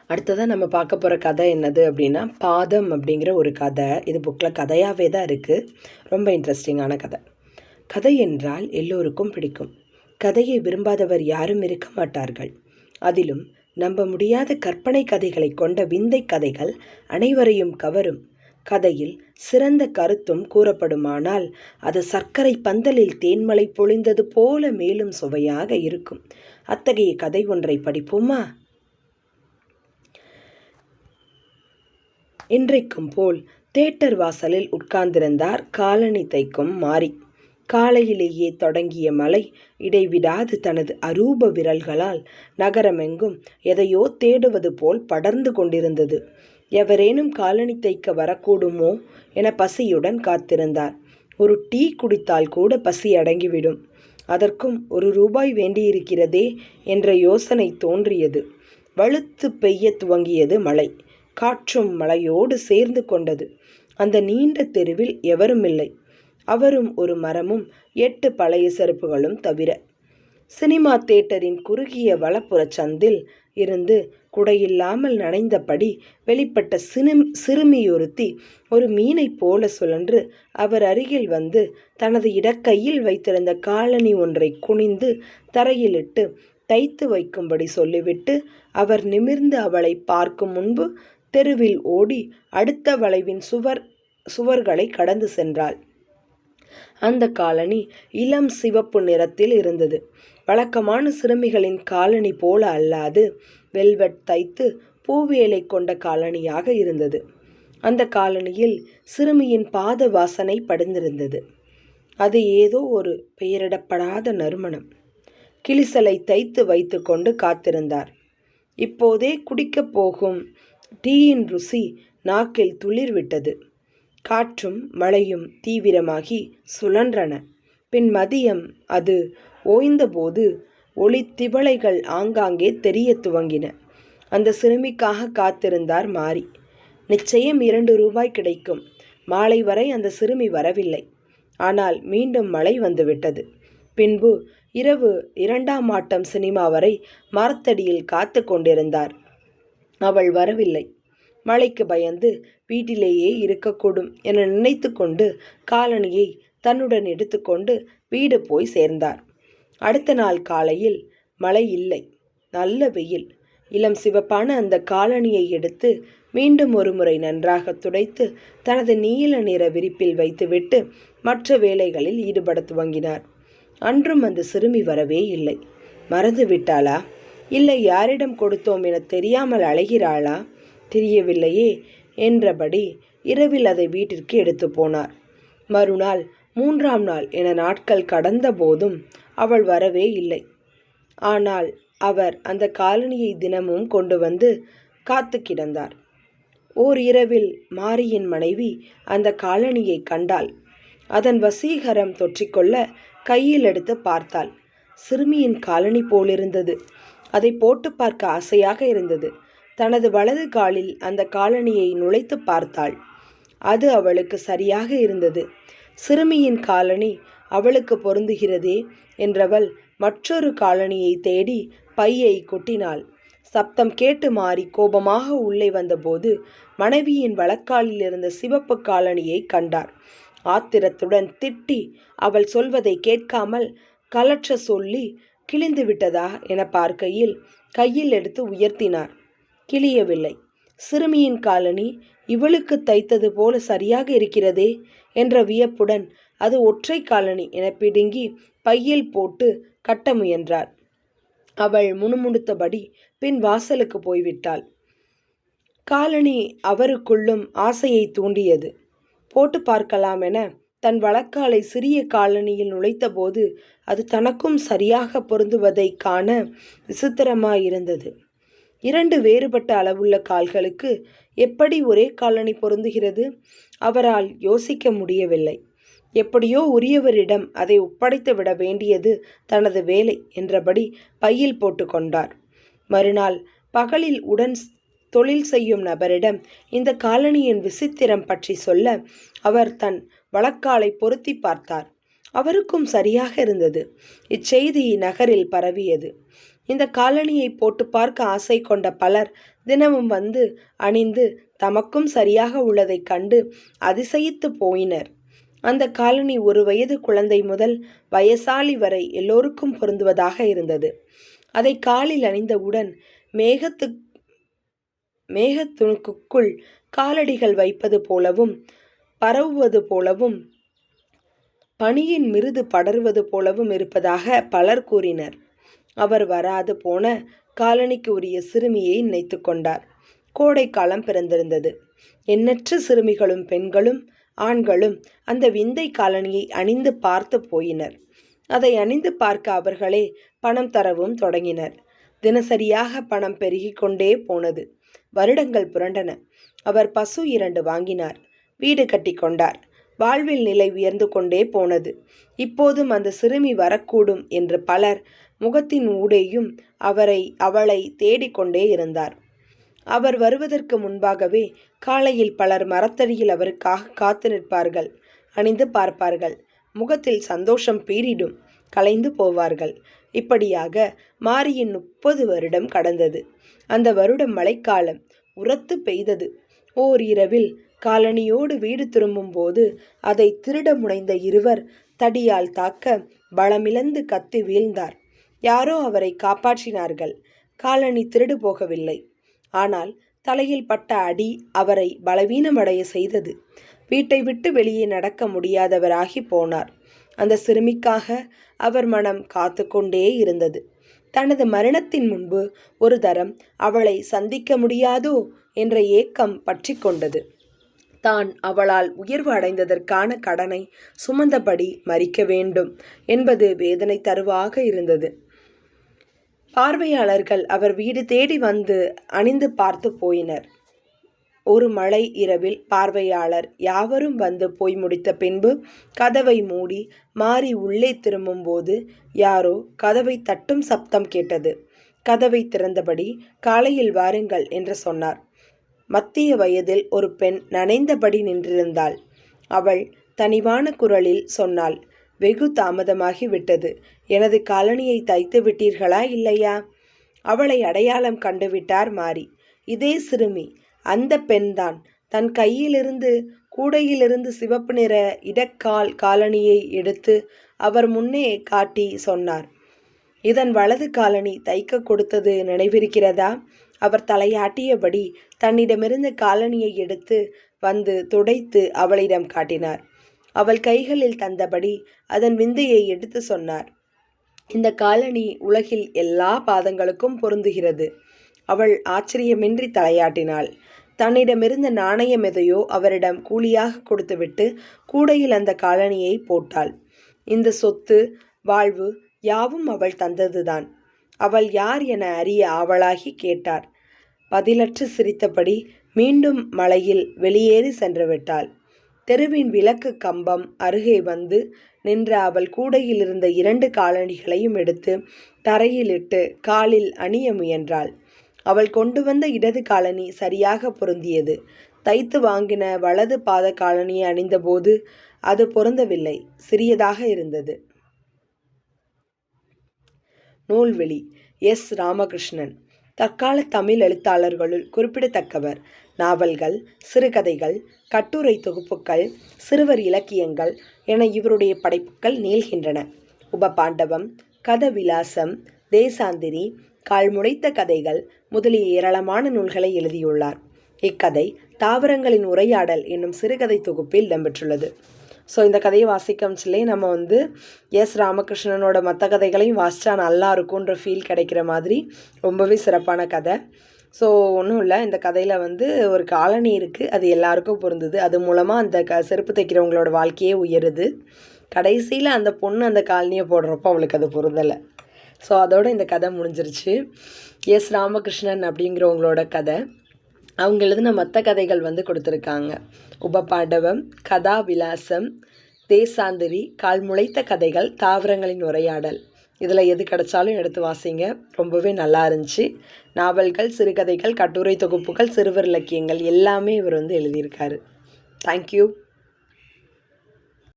அடுத்ததாக நம்ம பார்க்க போகிற கதை என்னது அப்படின்னா, பாதம் அப்படிங்கிற ஒரு கதை. இது புக்கில் கதையாகவே தான் இருக்குது. ரொம்ப இன்ட்ரெஸ்டிங்கான கதை. கதை என்றால் எல்லோருக்கும் பிடிக்கும். கதையை விரும்பாதவர் யாரும் இருக்க மாட்டார்கள். அதிலும் நம்ப முடியாத கற்பனை கதைகளை கொண்ட விந்தை கதைகள் அனைவரையும் கவரும். கதையில் சிறந்த கருத்தும் கூறப்படுமானால் அது சர்க்கரை பந்தலில் தேன்மலை பொழிந்தது போல மேலும் சுவையாக இருக்கும். அத்தகைய கதை ஒன்றை படிப்போமா? இன்றைக்கும் போல் தேட்டர் வாசலில் உட்கார்ந்திருந்தார் காலணி தைக்கும் மாறி. காலையிலேயே தொடங்கிய மழை இடைவிடாது தனது அரூப விரல்களால் நகரமெங்கும் எதையோ தேடுவது போல் படர்ந்து கொண்டிருந்தது. எவரேனும் காலணி தைக்க வரக்கூடுமோ என பசியுடன் காத்திருந்தார். ஒரு டீ குடித்தால் கூட பசி அடங்கிவிடும். அதற்கும் ₹1 வேண்டியிருக்கிறதே என்ற யோசனை தோன்றியது. வலுத்து பெய்ய துவங்கியது மழை. காற்றும் மழையோடு சேர்ந்து கொண்டது. அந்த நீண்ட தெருவில் எவரும் இல்லை. அவரும் ஒரு மரமும் 8 பழைய செருப்புகளும் தவிர. சினிமா தியேட்டரின் குறுகிய வலப்புற சந்தில் இருந்து குடையில்லாமல் நனைந்தபடி வெளிப்பட்ட சிறுமியொருத்தி ஒரு மீனைப் போல சுழன்று அவர் அருகில் வந்து தனது இடக்கையில் வைத்திருந்த காலணி ஒன்றை குனிந்து தரையிலிட்டு தைத்து வைக்கும்படி சொல்லிவிட்டு அவர் நிமிர்ந்து அவளை பார்க்கும் முன்பு தெருவில் ஓடி அடுத்த வளைவின் சுவர்களை கடந்து சென்றாள். அந்த காலணி இளம் சிவப்பு நிறத்தில் இருந்தது. வழக்கமான சிறுமிகளின் காலணி போல அல்லாது வெல்வெட் தைத்து பூவேலை கொண்ட காலணியாக இருந்தது. அந்த காலணியில் சிறுமியின் பாத வாசனை படிந்திருந்தது. அது ஏதோ ஒரு பெயரிடப்படாத நறுமணம். கிளிசலை தைத்து வைத்து கொண்டு காத்திருந்தார். இப்போதே குடிக்கப் போகும் டீயின் ருசி நாக்கில் துளிர்விட்டது. காற்றும் மழையும் தீவிரமாகி சுழன்றன. பின் மதியம் அது ஓய்ந்தபோது ஒளித்திவளைகள் ஆங்காங்கே தெரிய துவங்கின. அந்த சிறுமிக்காக காத்திருந்தார் மாறி. நிச்சயம் ₹2 கிடைக்கும். மாலை வரை அந்த சிறுமி வரவில்லை. ஆனால் மீண்டும் மழை வந்துவிட்டது. பின்பு இரவு 2ஆம் ஆட்டம் சினிமா வரை மரத்தடியில் காத்து கொண்டிருந்தார். அவள் வரவில்லை. மழைக்கு பயந்து வீட்டிலேயே இருக்கக்கூடும் என நினைத்து கொண்டு காலணியை தன்னுடன் எடுத்துக்கொண்டு வீடு போய் சேர்ந்தார். அடுத்த நாள் காலையில் மழை இல்லை, நல்ல வெயில். இளம் சிவப்பான அந்த காலணியை எடுத்து மீண்டும் ஒரு முறை நன்றாக துடைத்து தனது நீல நிற விரிப்பில் வைத்துவிட்டு மற்ற வேலைகளில் ஈடுபட துவங்கினார். அன்றும் அந்த சிறுமி வரவே இல்லை. மறந்து விட்டாளா, இல்லை யாரிடம் கொடுத்தோம் என தெரியாமல் அழைகிறாளா, தெரியவில்லையே என்றபடி இரவில் அதை வீட்டிற்கு எடுத்து போனார். மறுநாள் 3ஆம் நாள் என நாட்கள் கடந்த போதும் அவள் வரவே இல்லை. ஆனால் அவர் அந்த காலணியை தினமும் கொண்டு வந்து காத்து கிடந்தார். ஓர் இரவில் மாரியின் மனைவி அந்த காலணியை கண்டாள். அதன் வசீகரம் தொற்றிக்கொள்ள கையில் எடுத்து பார்த்தாள். சிறுமியின் காலணி போலிருந்தது. அதை போட்டு பார்க்க ஆசையாக இருந்தது. தனது வலது காலில் அந்த காலணியை நுழைத்து பார்த்தாள். அது அவளுக்கு சரியாக இருந்தது. சிறுமியின் காலணி அவளுக்கு பொருந்துகிறதே என்றவள் மற்றொரு காலணியை தேடி பையை கொட்டினாள். சப்தம் கேட்டு மாறி கோபமாக உள்ளே வந்தபோது மனைவியின் வலக்காலில் இருந்த சிவப்பு காலணியை கண்டார். ஆத்திரத்துடன் திட்டி அவள் சொல்வதை கேட்காமல் கலற்ற சொல்லி கிழிந்து விட்டதா என பார்க்கையில் கையில் எடுத்து உயர்த்தினார். கிழியவில்லை. சிறுமியின் காலணி இவளுக்கு தைத்தது போல சரியாக இருக்கிறதே என்ற வியப்புடன் அது ஒற்றை காலணி என பிடுங்கி பையில் போட்டு கட்ட முயன்றார். அவள் முணுமுணுத்தபடி பின் வாசலுக்கு போய்விட்டாள். காலணி அவருக்குள்ளும் ஆசையை தூண்டியது. போட்டு பார்க்கலாம் என தன் வலக்காலை சிறிய காலணியில் நுழைத்தபோது அது தனக்கும் சரியாக பொருந்துவதை காண விசித்திரமாயிருந்தது. 2 வேறுபட்ட அளவுள்ள கால்களுக்கு எப்படி ஒரே காலணி பொருந்துகிறது? அவரால் யோசிக்க முடியவில்லை. எப்படியோ உரியவரிடம் அதை ஒப்படைத்து விட வேண்டியது தனது வேலை என்றபடி பையில் போட்டு கொண்டார். மறுநாள் பகலில் உடன் தொழில் செய்யும் நபரிடம் இந்த காலணியின் விசித்திரம் பற்றி சொல்ல அவர் தன் வலக்காலை பொருத்தி பார்த்தார். அவருக்கும் சரியாக இருந்தது. இச்செய்தி நகரில் பரவியது. இந்த காலணியை போட்டு பார்க்க ஆசை கொண்ட பலர் தினமும் வந்து அணிந்து தமக்கும் சரியாக உள்ளதைக் கண்டு அதிசயித்து போயினர். அந்த காலணி 1 வயது குழந்தை முதல் வயசாளி வரை எல்லோருக்கும் பொருந்துவதாக இருந்தது. அதை காலில் அணிந்தவுடன் மேகத்துணுக்குள் காலடிகள் வைப்பது போலவும் பரவுவது போலவும் பனியின் மிருது படர்வது போலவும் இருப்பதாக பலர் கூறினர். அவர் வராது போன காலனிக்கு உரிய சிறுமியை நினைத்து கொண்டார். கோடைக்காலம் பிறந்திருந்தது. எண்ணற்ற சிறுமிகளும் பெண்களும் ஆண்களும் அந்த விந்தை காலனியை அணிந்து பார்த்து போயினர். அதை அணிந்து பார்க்க அவர்களே பணம் தரவும் தொடங்கினர். தினசரியாக பணம் பெருகிக் கொண்டே போனது. வருடங்கள் புரண்டன. அவர் பசு 2 வாங்கினார். வீடு கட்டி கொண்டார். வாழ்வில் நிலை உயர்ந்து கொண்டே போனது. இப்போதும் அந்த சிறுமி வரக்கூடும் என்று பலர் முகத்தின் ஊடேயும் அவளை தேடிக்கொண்டே இருந்தார். அவர் வருவதற்கு முன்பாகவே காலையில் பலர் மரத்தடியில் அவருக்காக காத்து நிற்பார்கள். அணிந்து பார்ப்பார்கள். முகத்தில் சந்தோஷம் பீரிடும். கலைந்து போவார்கள். இப்படியாக மாரியின் 30 வருடம் கடந்தது. அந்த வருடம் மழைக்காலம். உரத்து பெய்தது. ஓர் இரவில் காலனியோடு வீடு திரும்பும் போது அதை திருட முனைந்த இருவர் தடியால் தாக்க பலமிழந்து கத்தி வீழ்ந்தார். யாரோ அவரை காப்பாற்றினார்கள். காலனி திருடு போகவில்லை. ஆனால் தலையில் பட்ட அடி அவரை பலவீனமடைய செய்தது. வீட்டை விட்டு வெளியே நடக்க முடியாதவராகி போனார். அந்த சிறுமிக்காக அவர் மனம் காத்து கொண்டே இருந்தது. தனது மரணத்தின் முன்பு ஒரு தரம் அவளை சந்திக்க முடியாதோ என்ற ஏக்கம் பற்றி கொண்டது. தான் அவளால் உயர்வு அடைந்ததற்கான கடனை சுமந்தபடி மறிக்க வேண்டும் என்பது வேதனை தருவாக இருந்தது. பார்வையாளர்கள் அவர் வீடு தேடி வந்து அணிந்து பார்த்து போயினர். ஒரு மழை இரவில் பார்வையாளர் யாவரும் வந்து போய் முடித்த பின்பு கதவை மூடி மாறி உள்ளே திரும்பும்போது யாரோ கதவை தட்டும் சப்தம் கேட்டது. கதவை திறந்தபடி காலையில் வாருங்கள் என்று சொன்னார். மத்திய வயதில் ஒரு பெண் நனைந்தபடி நின்றிருந்தாள். அவள் தனிவான குரலில் சொன்னாள், வெகு தாமதமாகி விட்டது. எனது காலணியை தைத்து விட்டீர்களா இல்லையா? அவளை அடையாளம் கண்டுவிட்டார் மாரி. இதே சிறுமி, அந்த பெண்தான். தன் கையிலிருந்து கூடையிலிருந்து சிவப்பு நிற இடக்கால் காலணியை எடுத்து அவர் முன்னே காட்டி சொன்னார், இதன் வலது காலணி தைக்க கொடுத்தது நினைவிருக்கிறதா? அவர் தலையாட்டியபடி தன்னிடமிருந்த காலணியை எடுத்து வந்து துடைத்து அவளிடம் காட்டினார். அவள் கைகளில் தந்தபடி அதன் விந்தையை எடுத்து சொன்னார், இந்த காலணி உலகில் எல்லா பாதங்களுக்கும் பொருந்துகிறது. அவள் ஆச்சரியமின்றி தலையாட்டினாள். தன்னிடமிருந்த நாணயம் எதையோ அவரிடம் கூலியாக கொடுத்துவிட்டு கூடையில் அந்த காலணியை போட்டாள். இந்த சொத்து வாழ்வு யாவும் அவள் தந்ததுதான். அவள் யார் என அறிய ஆவலாகி கேட்டார். பதிலற்று சிரித்தபடி மீண்டும் மலையில் வெளியேறி சென்று விட்டாள். தெருவின் விளக்கு கம்பம் அருகே வந்து நின்ற அவள் கூடையில் இருந்த 2 காலணிகளையும் எடுத்து தரையிலிட்டு காலில் அணிய முயன்றாள். அவள் கொண்டு வந்த இடது காலணி சரியாக பொருந்தியது. தைத்து வாங்கின வலது பாத காலணியை அணிந்தபோது அது பொருந்தவில்லை, சிறியதாக இருந்தது. நூல்வெளி எஸ். ராமகிருஷ்ணன் தற்கால தமிழ் எழுத்தாளர்களுள் குறிப்பிடத்தக்கவர். நாவல்கள், சிறுகதைகள், கட்டுரை தொகுப்புகள், சிறுவர் இலக்கியங்கள் என இவருடைய படைப்புகள் நீள்கின்றன. உபபாண்டவம், கதவிலாசம், தேசாந்திரி, கால்முளைத்த கதைகள் முதலிய ஏராளமான நூல்களை எழுதியுள்ளார். இக்கதை தாவரங்களின் உரையாடல் என்னும் சிறுகதை தொகுப்பில் இடம்பெற்றுள்ளது. ஸோ இந்த கதையை வாசிக்கம்ச்சிலே நம்ம எஸ். ராமகிருஷ்ணனோட மற்ற கதைகளையும் வாசித்தா நல்லா இருக்குன்ற ஃபீல் கிடைக்கிற மாதிரி ரொம்பவே சிறப்பான கதை. ஸோ ஒன்றும் இல்லை, இந்த கதையில் ஒரு காலனி இருக்குது, அது எல்லாருக்கும் பொருந்துது. அது மூலமாக அந்த செருப்பு தைக்கிறவங்களோட வாழ்க்கையே உயருது. கடைசியில் அந்த பொண்ணு அந்த காலனியை போடுறப்போ அவளுக்கு அது பொருந்தலை. ஸோ அதோடு இந்த கதை முடிஞ்சிருச்சு. எஸ். ராமகிருஷ்ணன் அப்படிங்கிறவங்களோட கதை. அவங்க எழுதின மற்ற கதைகள் கொடுத்துருக்காங்க. உபபாண்டவம், கதா விலாசம், தேசாந்திரி, கால்முளைத்த கதைகள், தாவரங்களின் உரையாடல். இதில் எது கிடைச்சாலும் எடுத்து வாசிங்க, ரொம்பவே நல்லா இருந்துச்சு. நாவல்கள், சிறுகதைகள், கட்டுரை தொகுப்புகள், சிறுவர் இலக்கியங்கள் எல்லாமே இவர் எழுதியிருக்காரு. தேங்க்யூ.